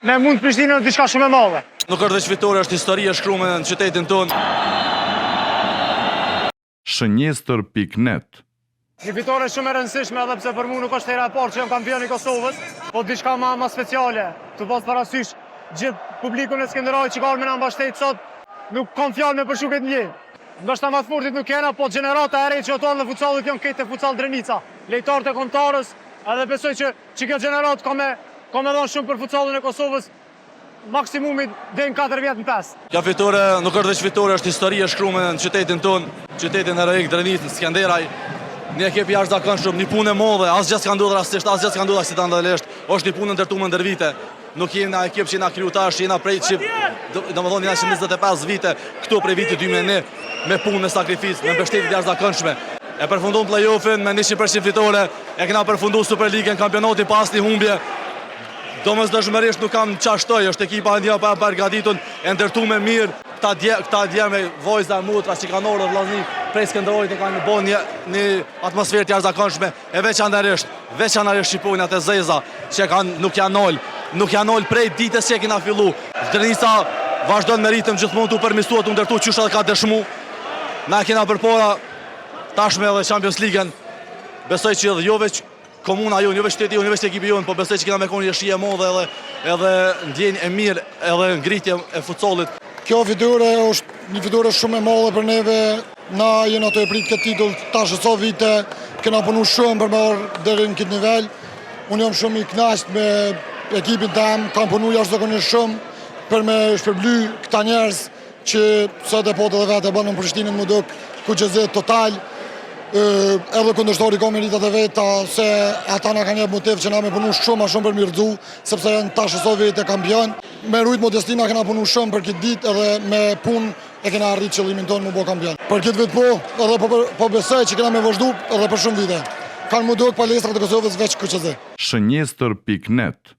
me mund Prishtinën diçka shumë e madhe. Nuk është veç fitore, është histori e shkruar në qytetin tonë. Shënjestër.net. Një fitore shumë e rëndësishme edhe pse për mua nuk është hera e parë që jam kampion i Kosovës, po diçka më speciale. Të pas parasysh gjithë publikun e Skënderajit që ka ardhur me na mbështet sot, nuk kam fjalë me përshuket një. Ndoshta më të fortit nuk kena, po gjenerata e re që ato në futsallit janë këtë futsal Drenica. Lejtarët e kontarës, edhe besoj që kjo gjenerat ka me dhënë shumë për futsalin e Kosovës. Maksimumi deri në 4 vjet në 5. Kjo fitore nuk është veç fitore, është histori e shkruar në qytetin tonë, qytetin heroik Drenicë, Skënderaj. Një ekip jashtëzakonshëm, një punë e madhe, asgjë s'ka ndodhur rastisht, asgjë s'ka ndodhur aksidentalisht. Është një punë ndërtuar ndër vite. Nuk jemi në ekip që jena kriju tash, jena prej që domethënë jena 25 vite këtu prej vitit 2001 me punë, me sakrificë, me mbështetje jashtëzakonshme. E përfundon play-offin me 100% fitore, e kena përfunduar Superligën, kampionati pa asnjë humbje. Domosdoshmërisht nuk kam çashtoj, është ekipa ndja pa përgatitur, e ndërtuar me mirë. Këta dje me vojza, mutra, që kanë orë dhe vllaznik prej Skënderajit e kanë bën një atmosferë të jashtëzakonshme, e veçanërisht shqipojnë atë zeza që nuk janë ol prej ditës që kena fillu. Drenica vazhdon me ritëm gjithmonë të përmirësuar, të ndërtuar qysha dhe ka dëshmu. Na kena përpara tashme edhe Champions League-ën. Besoj që edhe jo veç komuna jonë, jo veç shteti jonë, jo veç ekipi jonë, po besoj që kena me konë një shije e madhe edhe ndjenjë e mirë edhe ngritje e futsallit. Kjo fitore është një fitore shumë e madhe për neve. Na jena të e prit këtë titull tash so vite, kena punu shumë për me orë deri në këtë nivel. Unë jam shumë i kënaqur me ekipin tim, kam punu jashtëzakonisht shumë për me shpërbly këta njerëz që sot e pote dhe vetë e banë në Prishtinën më duk kuqezet total. Edhe kundërshtari ka meritat e veta, se ata na kanë jep motiv që na me punu shumë a shumë për mirëdhu, sepse janë tash so vite kampion. Me rujt modestina kena punu shumë për këtë ditë edhe me punë e kena arrit qëllimin tonë më bo kampion. Për këtë vit edhe po besoj që kena me vazhdu edhe për shumë vite. Kanë më duk palestrat e Kosovës veç kuqezet. Shënjestër.net.